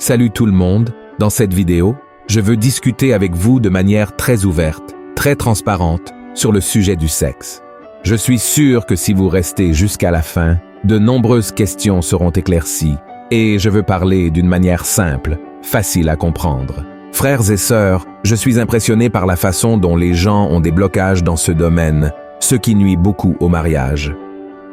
Salut tout le monde, dans cette vidéo, je veux discuter avec vous de manière très ouverte, très transparente, sur le sujet du sexe. Je suis sûr que si vous restez jusqu'à la fin, de nombreuses questions seront éclaircies, et je veux parler d'une manière simple, facile à comprendre. Frères et sœurs, je suis impressionné par la façon dont les gens ont des blocages dans ce domaine, ce qui nuit beaucoup au mariage.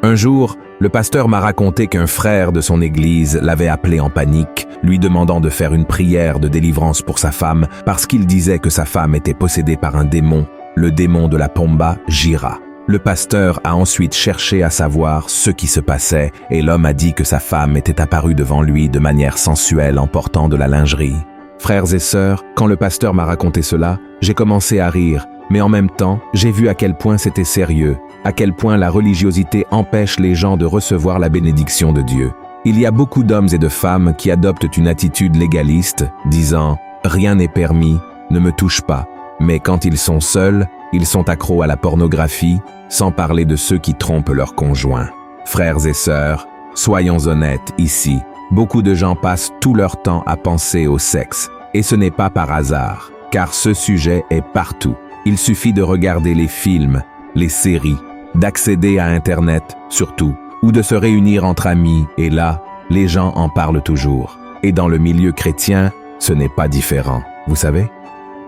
Un jour, le pasteur m'a raconté qu'un frère de son église l'avait appelé en panique, lui demandant de faire une prière de délivrance pour sa femme parce qu'il disait que sa femme était possédée par un démon, le démon de la Pomba, Jira. Le pasteur a ensuite cherché à savoir ce qui se passait et l'homme a dit que sa femme était apparue devant lui de manière sensuelle en portant de la lingerie. Frères et sœurs, quand le pasteur m'a raconté cela, j'ai commencé à rire, mais en même temps, j'ai vu à quel point c'était sérieux, à quel point la religiosité empêche les gens de recevoir la bénédiction de Dieu. Il y a beaucoup d'hommes et de femmes qui adoptent une attitude légaliste, disant « rien n'est permis, ne me touche pas ». Mais quand ils sont seuls, ils sont accros à la pornographie, sans parler de ceux qui trompent leurs conjoints. Frères et sœurs, soyons honnêtes ici. Beaucoup de gens passent tout leur temps à penser au sexe, et ce n'est pas par hasard, car ce sujet est partout. Il suffit de regarder les films, les séries, d'accéder à Internet, surtout, ou de se réunir entre amis, et là, les gens en parlent toujours. Et dans le milieu chrétien, ce n'est pas différent, vous savez?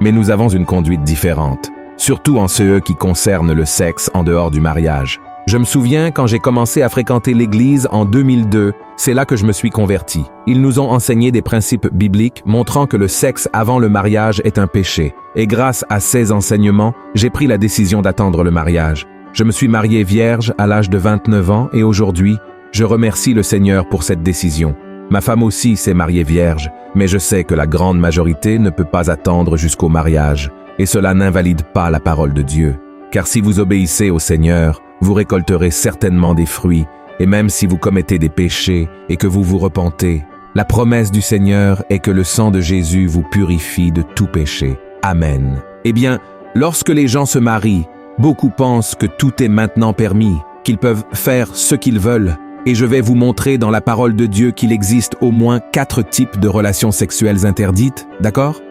Mais nous avons une conduite différente, surtout en ce qui concerne le sexe en dehors du mariage. Je me souviens quand j'ai commencé à fréquenter l'église en 2002, c'est là que je me suis converti. Ils nous ont enseigné des principes bibliques montrant que le sexe avant le mariage est un péché. Et grâce à ces enseignements, j'ai pris la décision d'attendre le mariage. Je me suis marié vierge à l'âge de 29 ans et aujourd'hui, je remercie le Seigneur pour cette décision. Ma femme aussi s'est mariée vierge, mais je sais que la grande majorité ne peut pas attendre jusqu'au mariage. Et cela n'invalide pas la parole de Dieu. Car si vous obéissez au Seigneur, vous récolterez certainement des fruits, et même si vous commettez des péchés et que vous vous repentez, la promesse du Seigneur est que le sang de Jésus vous purifie de tout péché. Amen. Eh bien, lorsque les gens se marient, beaucoup pensent que tout est maintenant permis, qu'ils peuvent faire ce qu'ils veulent, et je vais vous montrer dans la parole de Dieu qu'il existe au moins 4 types de relations sexuelles interdites, d'accord?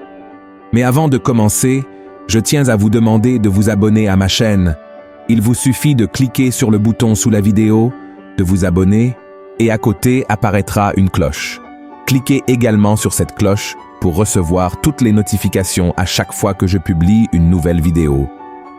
Mais avant de commencer, je tiens à vous demander de vous abonner à ma chaîne. Il vous suffit de cliquer sur le bouton sous la vidéo, de vous abonner, et à côté apparaîtra une cloche. Cliquez également sur cette cloche pour recevoir toutes les notifications à chaque fois que je publie une nouvelle vidéo.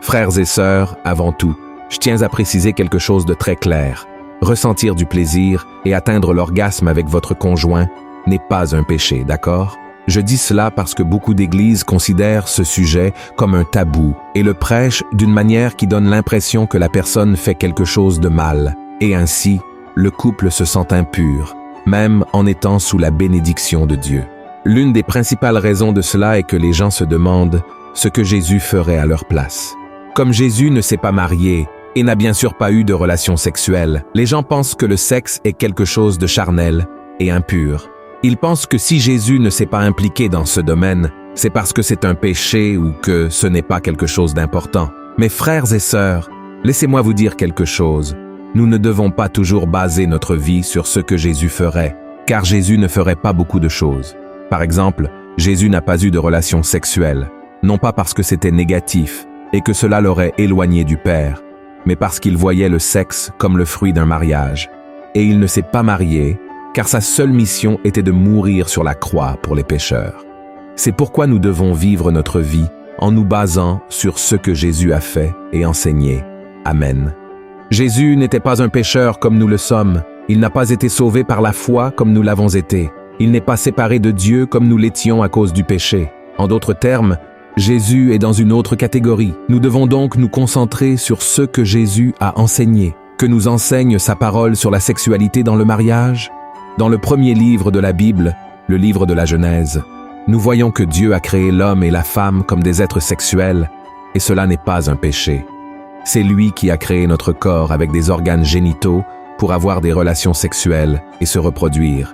Frères et sœurs, avant tout, je tiens à préciser quelque chose de très clair. Ressentir du plaisir et atteindre l'orgasme avec votre conjoint n'est pas un péché, d'accord? Je dis cela parce que beaucoup d'églises considèrent ce sujet comme un tabou et le prêchent d'une manière qui donne l'impression que la personne fait quelque chose de mal. Et ainsi, le couple se sent impur, même en étant sous la bénédiction de Dieu. L'une des principales raisons de cela est que les gens se demandent ce que Jésus ferait à leur place. Comme Jésus ne s'est pas marié et n'a bien sûr pas eu de relations sexuelles, les gens pensent que le sexe est quelque chose de charnel et impur. Ils pensent que si Jésus ne s'est pas impliqué dans ce domaine, c'est parce que c'est un péché ou que ce n'est pas quelque chose d'important. Mais frères et sœurs, laissez-moi vous dire quelque chose. Nous ne devons pas toujours baser notre vie sur ce que Jésus ferait, car Jésus ne ferait pas beaucoup de choses. Par exemple, Jésus n'a pas eu de relations sexuelles, non pas parce que c'était négatif et que cela l'aurait éloigné du Père, mais parce qu'il voyait le sexe comme le fruit d'un mariage. Et il ne s'est pas marié, car sa seule mission était de mourir sur la croix pour les pécheurs. C'est pourquoi nous devons vivre notre vie en nous basant sur ce que Jésus a fait et enseigné. Amen. Jésus n'était pas un pécheur comme nous le sommes. Il n'a pas été sauvé par la foi comme nous l'avons été. Il n'est pas séparé de Dieu comme nous l'étions à cause du péché. En d'autres termes, Jésus est dans une autre catégorie. Nous devons donc nous concentrer sur ce que Jésus a enseigné. Que nous enseigne sa parole sur la sexualité dans le mariage? Dans le premier livre de la Bible, le livre de la Genèse, nous voyons que Dieu a créé l'homme et la femme comme des êtres sexuels, et cela n'est pas un péché. C'est lui qui a créé notre corps avec des organes génitaux pour avoir des relations sexuelles et se reproduire.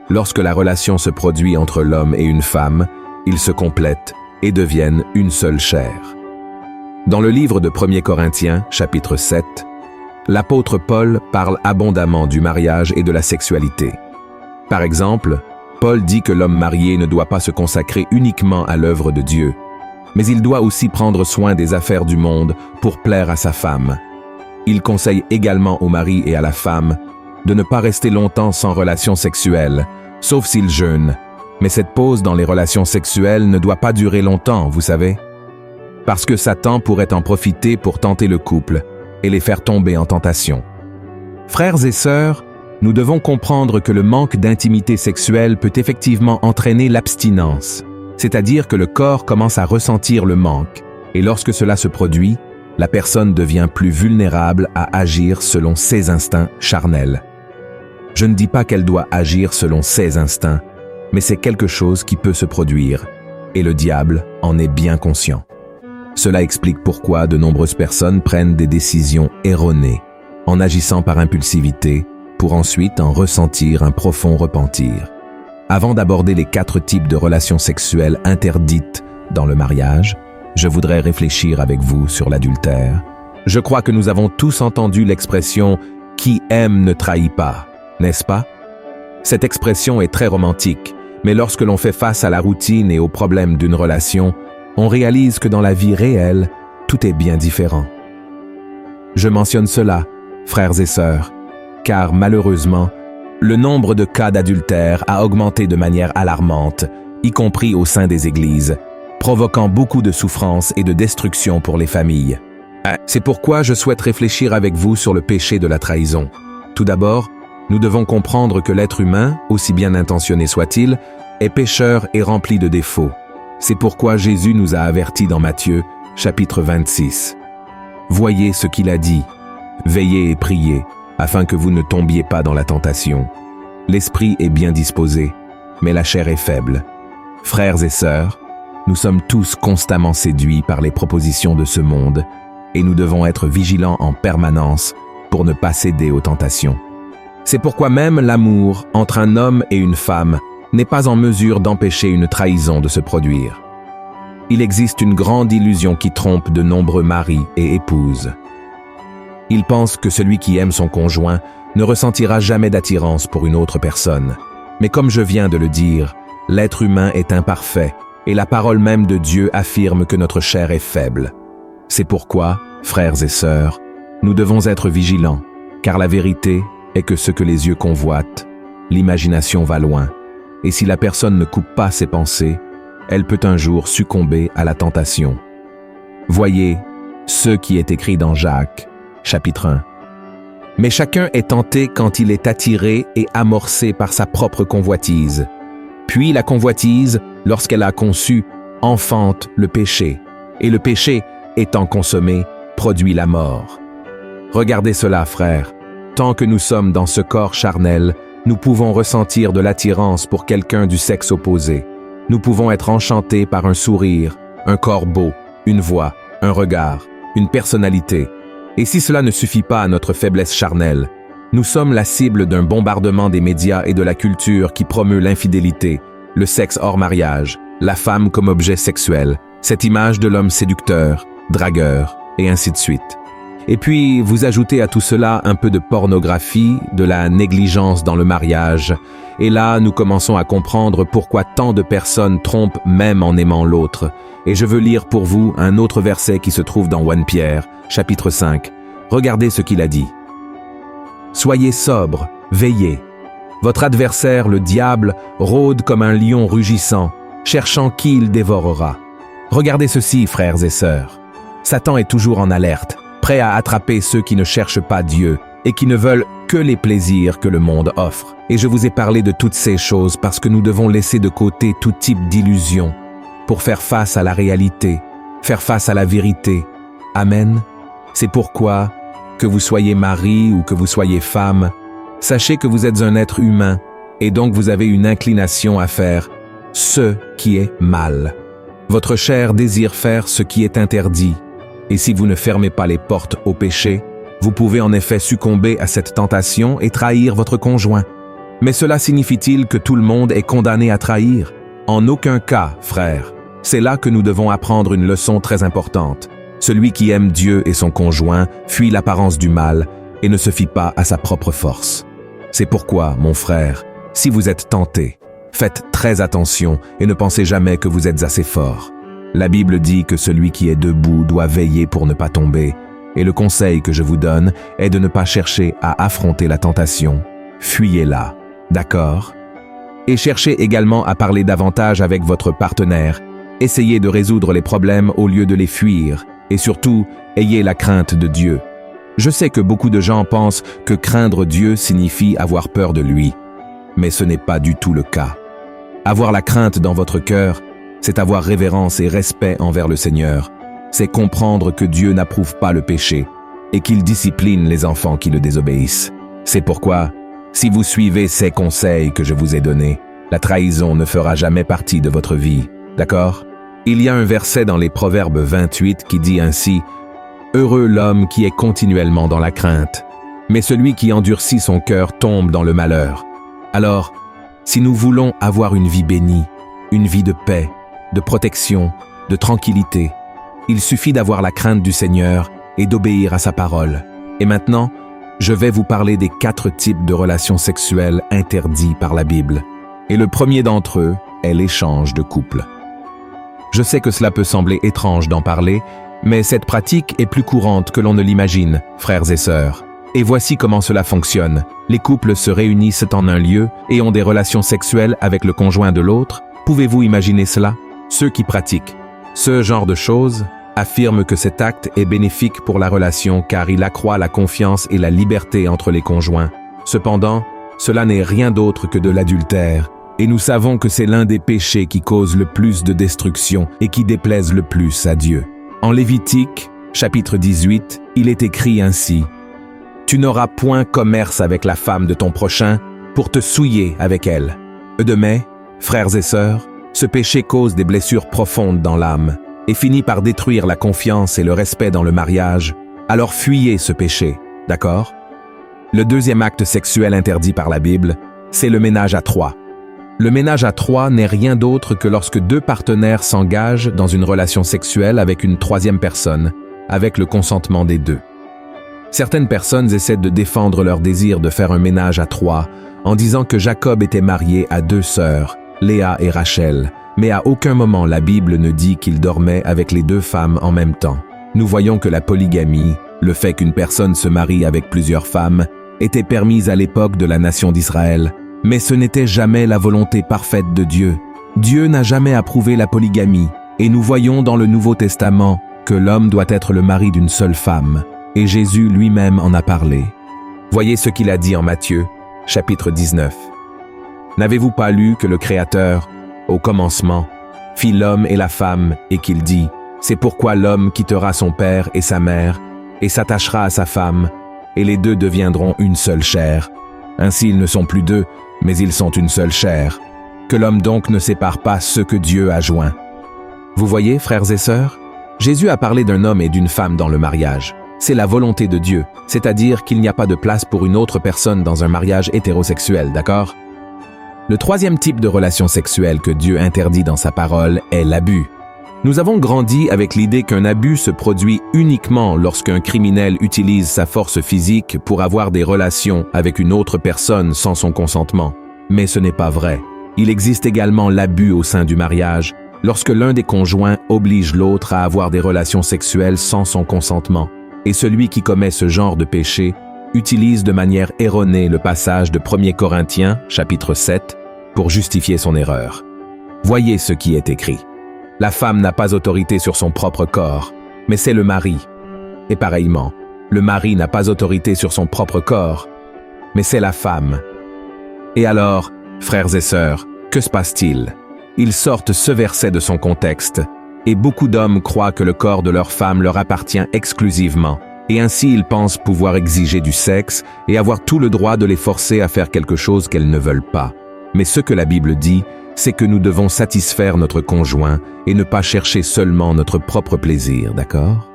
Lorsque la relation se produit entre l'homme et une femme, ils se complètent et deviennent une seule chair. Dans le livre de 1 Corinthiens, chapitre 7, l'apôtre Paul parle abondamment du mariage et de la sexualité. Par exemple, Paul dit que l'homme marié ne doit pas se consacrer uniquement à l'œuvre de Dieu, mais il doit aussi prendre soin des affaires du monde pour plaire à sa femme. Il conseille également au mari et à la femme de ne pas rester longtemps sans relations sexuelles, sauf s'ils jeûnent. Mais cette pause dans les relations sexuelles ne doit pas durer longtemps, vous savez, parce que Satan pourrait en profiter pour tenter le couple et les faire tomber en tentation. Frères et sœurs, nous devons comprendre que le manque d'intimité sexuelle peut effectivement entraîner l'abstinence, c'est-à-dire que le corps commence à ressentir le manque, et lorsque cela se produit, la personne devient plus vulnérable à agir selon ses instincts charnels. Je ne dis pas qu'elle doit agir selon ses instincts, mais c'est quelque chose qui peut se produire, et le diable en est bien conscient. Cela explique pourquoi de nombreuses personnes prennent des décisions erronées, en agissant par impulsivité, pour ensuite en ressentir un profond repentir. Avant d'aborder les 4 types de relations sexuelles interdites dans le mariage, je voudrais réfléchir avec vous sur l'adultère. Je crois que nous avons tous entendu l'expression « qui aime ne trahit pas », n'est-ce pas? Cette expression est très romantique, mais lorsque l'on fait face à la routine et aux problèmes d'une relation, on réalise que dans la vie réelle, tout est bien différent. Je mentionne cela, frères et sœurs, car malheureusement, le nombre de cas d'adultère a augmenté de manière alarmante, y compris au sein des églises, provoquant beaucoup de souffrance et de destruction pour les familles. C'est pourquoi je souhaite réfléchir avec vous sur le péché de la trahison. Tout d'abord, nous devons comprendre que l'être humain, aussi bien intentionné soit-il, est pécheur et rempli de défauts. C'est pourquoi Jésus nous a avertis dans Matthieu, chapitre 26. Voyez ce qu'il a dit, veillez et priez, afin que vous ne tombiez pas dans la tentation. L'esprit est bien disposé, mais la chair est faible. Frères et sœurs, nous sommes tous constamment séduits par les propositions de ce monde, et nous devons être vigilants en permanence pour ne pas céder aux tentations. C'est pourquoi même l'amour entre un homme et une femme n'est pas en mesure d'empêcher une trahison de se produire. Il existe une grande illusion qui trompe de nombreux maris et épouses. Ils pensent que celui qui aime son conjoint ne ressentira jamais d'attirance pour une autre personne. Mais comme je viens de le dire, l'être humain est imparfait et la parole même de Dieu affirme que notre chair est faible. C'est pourquoi, frères et sœurs, nous devons être vigilants, car la vérité est que ce que les yeux convoitent, l'imagination va loin, et si la personne ne coupe pas ses pensées, elle peut un jour succomber à la tentation. Voyez ce qui est écrit dans Jacques, chapitre 1. Mais chacun est tenté quand il est attiré et amorcé par sa propre convoitise. Puis la convoitise, lorsqu'elle a conçu, enfante le péché. Et le péché, étant consommé, produit la mort. Regardez cela, frères. Tant que nous sommes dans ce corps charnel, nous pouvons ressentir de l'attirance pour quelqu'un du sexe opposé. Nous pouvons être enchantés par un sourire, un corps beau, une voix, un regard, une personnalité. Et si cela ne suffit pas à notre faiblesse charnelle, nous sommes la cible d'un bombardement des médias et de la culture qui promeut l'infidélité, le sexe hors mariage, la femme comme objet sexuel, cette image de l'homme séducteur, dragueur, et ainsi de suite. Et puis, vous ajoutez à tout cela un peu de pornographie, de la négligence dans le mariage, et là, nous commençons à comprendre pourquoi tant de personnes trompent même en aimant l'autre. Et je veux lire pour vous un autre verset qui se trouve dans 1 Pierre, chapitre 5. Regardez ce qu'il a dit. « Soyez sobres, veillez. Votre adversaire, le diable, rôde comme un lion rugissant, cherchant qui il dévorera. Regardez ceci, frères et sœurs. Satan est toujours en alerte, prêt à attraper ceux qui ne cherchent pas Dieu et qui ne veulent que les plaisirs que le monde offre. Et je vous ai parlé de toutes ces choses parce que nous devons laisser de côté tout type d'illusion pour faire face à la réalité, faire face à la vérité. Amen. C'est pourquoi, que vous soyez mari ou que vous soyez femme, sachez que vous êtes un être humain et donc vous avez une inclination à faire ce qui est mal. Votre chair désire faire ce qui est interdit. Et si vous ne fermez pas les portes au péché, vous pouvez en effet succomber à cette tentation et trahir votre conjoint. Mais cela signifie-t-il que tout le monde est condamné à trahir? En aucun cas, frères. C'est là que nous devons apprendre une leçon très importante. Celui qui aime Dieu et son conjoint fuit l'apparence du mal et ne se fie pas à sa propre force. C'est pourquoi, mon frère, si vous êtes tenté, Faites très attention et ne pensez jamais que vous êtes assez fort. La Bible dit que celui qui est debout doit veiller pour ne pas tomber, et le conseil que je vous donne est de ne pas chercher à affronter la tentation. Fuyez-la, d'accord? Et cherchez également à parler davantage avec votre partenaire. Essayez de résoudre les problèmes au lieu de les fuir, et surtout, ayez la crainte de Dieu. Je sais que beaucoup de gens pensent que craindre Dieu signifie avoir peur de lui, mais ce n'est pas du tout le cas. Avoir la crainte dans votre cœur, c'est avoir révérence et respect envers le Seigneur. C'est comprendre que Dieu n'approuve pas le péché et qu'il discipline les enfants qui le désobéissent. C'est pourquoi, si vous suivez ces conseils que je vous ai donnés, la trahison ne fera jamais partie de votre vie, d'accord? Il y a un verset dans les Proverbes 28 qui dit ainsi « Heureux l'homme qui est continuellement dans la crainte, mais celui qui endurcit son cœur tombe dans le malheur. » Alors, si nous voulons avoir une vie bénie, une vie de paix, de protection, de tranquillité, il suffit d'avoir la crainte du Seigneur et d'obéir à sa parole. Et maintenant, je vais vous parler des 4 types de relations sexuelles interdits par la Bible. Et le premier d'entre eux est l'échange de couple. Je sais que cela peut sembler étrange d'en parler, mais cette pratique est plus courante que l'on ne l'imagine, frères et sœurs. Et voici comment cela fonctionne. Les couples se réunissent en un lieu et ont des relations sexuelles avec le conjoint de l'autre. Pouvez-vous imaginer cela? Ceux qui pratiquent ce genre de choses affirment que cet acte est bénéfique pour la relation car il accroît la confiance et la liberté entre les conjoints. Cependant, cela n'est rien d'autre que de l'adultère. Et nous savons que c'est l'un des péchés qui cause le plus de destruction et qui déplaise le plus à Dieu. En Lévitique, chapitre 18, il est écrit ainsi « Tu n'auras point commerce avec la femme de ton prochain pour te souiller avec elle. » De même, frères et sœurs, ce péché cause des blessures profondes dans l'âme et finit par détruire la confiance et le respect dans le mariage. Alors fuyez ce péché, d'accord? Le deuxième acte sexuel interdit par la Bible, c'est le ménage à 3. Le ménage à 3 n'est rien d'autre que lorsque 2 partenaires s'engagent dans une relation sexuelle avec une troisième personne, avec le consentement des 2. Certaines personnes essaient de défendre leur désir de faire un ménage à 3 en disant que Jacob était marié à 2 sœurs, Léa et Rachel, mais à aucun moment la Bible ne dit qu'il dormait avec les 2 femmes en même temps. Nous voyons que la polygamie, le fait qu'une personne se marie avec plusieurs femmes, était permise à l'époque de la nation d'Israël, mais ce n'était jamais la volonté parfaite de Dieu. Dieu n'a jamais approuvé la polygamie, et nous voyons dans le Nouveau Testament que l'homme doit être le mari d'une seule femme, et Jésus lui-même en a parlé. Voyez ce qu'il a dit en Matthieu, chapitre 19. N'avez-vous pas lu que le Créateur, au commencement, fit l'homme et la femme, et qu'il dit « C'est pourquoi l'homme quittera son père et sa mère, et s'attachera à sa femme, et les 2 deviendront une seule chair. Ainsi ils ne sont plus 2, mais ils sont une seule chair. Que l'homme donc ne sépare pas ce que Dieu a joint. » Vous voyez, frères et sœurs, Jésus a parlé d'un homme et d'une femme dans le mariage. C'est la volonté de Dieu, c'est-à-dire qu'il n'y a pas de place pour une autre personne dans un mariage hétérosexuel, d'accord? Le troisième type de relation sexuelle que Dieu interdit dans sa parole est l'abus. Nous avons grandi avec l'idée qu'un abus se produit uniquement lorsqu'un criminel utilise sa force physique pour avoir des relations avec une autre personne sans son consentement. Mais ce n'est pas vrai. Il existe également l'abus au sein du mariage, lorsque l'un des conjoints oblige l'autre à avoir des relations sexuelles sans son consentement. Et celui qui commet ce genre de péché utilise de manière erronée le passage de 1 Corinthiens, chapitre 7, pour justifier son erreur. Voyez ce qui est écrit. La femme n'a pas autorité sur son propre corps, mais c'est le mari. Et pareillement, le mari n'a pas autorité sur son propre corps, mais c'est la femme. Et alors, frères et sœurs, que se passe-t-il? Ils sortent ce verset de son contexte, et beaucoup d'hommes croient que le corps de leur femme leur appartient exclusivement, et ainsi ils pensent pouvoir exiger du sexe et avoir tout le droit de les forcer à faire quelque chose qu'elles ne veulent pas. Mais ce que la Bible dit, c'est que nous devons satisfaire notre conjoint et ne pas chercher seulement notre propre plaisir, d'accord?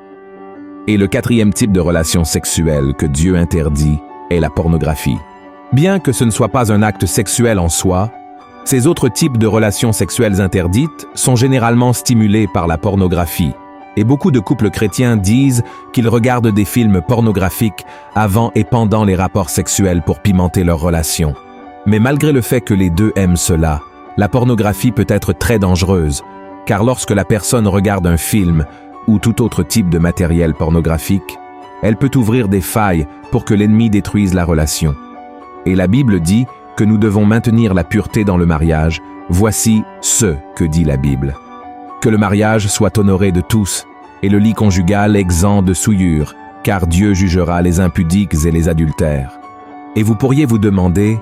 Et le quatrième type de relation sexuelle que Dieu interdit est la pornographie. Bien que ce ne soit pas un acte sexuel en soi, ces autres types de relations sexuelles interdites sont généralement stimulés par la pornographie. Et beaucoup de couples chrétiens disent qu'ils regardent des films pornographiques avant et pendant les rapports sexuels pour pimenter leur relation. Mais malgré le fait que les 2 aiment cela, La pornographie peut être très dangereuse, car lorsque la personne regarde un film ou tout autre type de matériel pornographique, elle peut ouvrir des failles pour que l'ennemi détruise la relation. Et la Bible dit que nous devons maintenir la pureté dans le mariage. Voici ce que dit la Bible. Que le mariage soit honoré de tous et le lit conjugal exempt de souillure, car Dieu jugera les impudiques et les adultères. Et vous pourriez vous demander,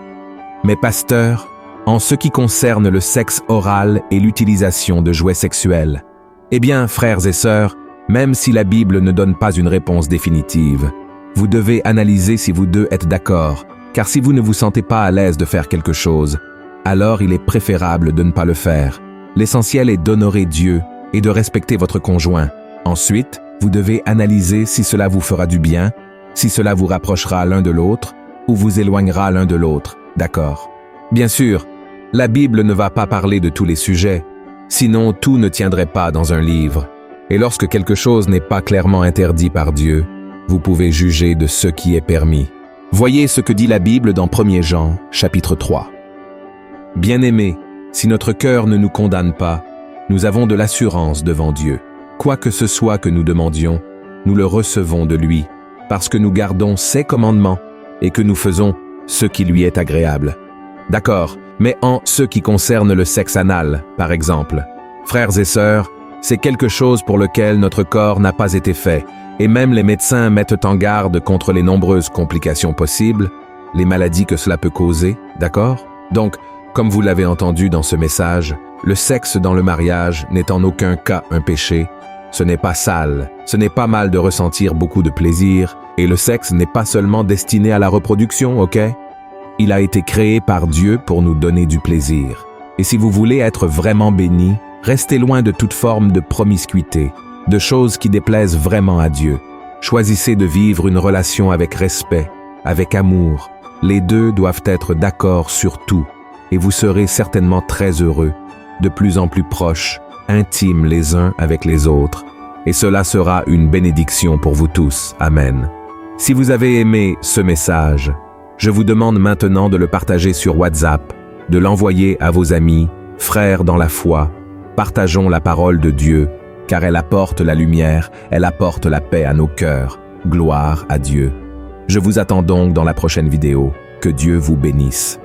mais pasteur, en ce qui concerne le sexe oral et l'utilisation de jouets sexuels, eh bien, frères et sœurs, même si la Bible ne donne pas une réponse définitive, vous devez analyser si vous deux êtes d'accord, car si vous ne vous sentez pas à l'aise de faire quelque chose, alors il est préférable de ne pas le faire. L'essentiel est d'honorer Dieu et de respecter votre conjoint. Ensuite, vous devez analyser si cela vous fera du bien, si cela vous rapprochera l'un de l'autre, ou vous éloignera l'un de l'autre, d'accord? Bien sûr, la Bible ne va pas parler de tous les sujets, sinon tout ne tiendrait pas dans un livre. Et lorsque quelque chose n'est pas clairement interdit par Dieu, vous pouvez juger de ce qui est permis. Voyez ce que dit la Bible dans 1 Jean, chapitre 3. Bien-aimés, si notre cœur ne nous condamne pas, nous avons de l'assurance devant Dieu. Quoi que ce soit que nous demandions, nous le recevons de lui, parce que nous gardons ses commandements et que nous faisons ce qui lui est agréable. D'accord, mais en ce qui concerne le sexe anal, par exemple, frères et sœurs, c'est quelque chose pour lequel notre corps n'a pas été fait, et même les médecins mettent en garde contre les nombreuses complications possibles, les maladies que cela peut causer, d'accord? Donc, comme vous l'avez entendu dans ce message, le sexe dans le mariage n'est en aucun cas un péché, ce n'est pas sale, ce n'est pas mal de ressentir beaucoup de plaisir, et le sexe n'est pas seulement destiné à la reproduction, ok? Il a été créé par Dieu pour nous donner du plaisir. Et si vous voulez être vraiment béni, restez loin de toute forme de promiscuité, de choses qui déplaisent vraiment à Dieu. Choisissez de vivre une relation avec respect, avec amour. Les deux doivent être d'accord sur tout, et vous serez certainement très heureux, de plus en plus proches, intimes les uns avec les autres. Et cela sera une bénédiction pour vous tous. Amen. Si vous avez aimé ce message, je vous demande maintenant de le partager sur WhatsApp, de l'envoyer à vos amis, frères dans la foi. Partageons la parole de Dieu, car elle apporte la lumière, elle apporte la paix à nos cœurs. Gloire à Dieu. Je vous attends donc dans la prochaine vidéo. Que Dieu vous bénisse.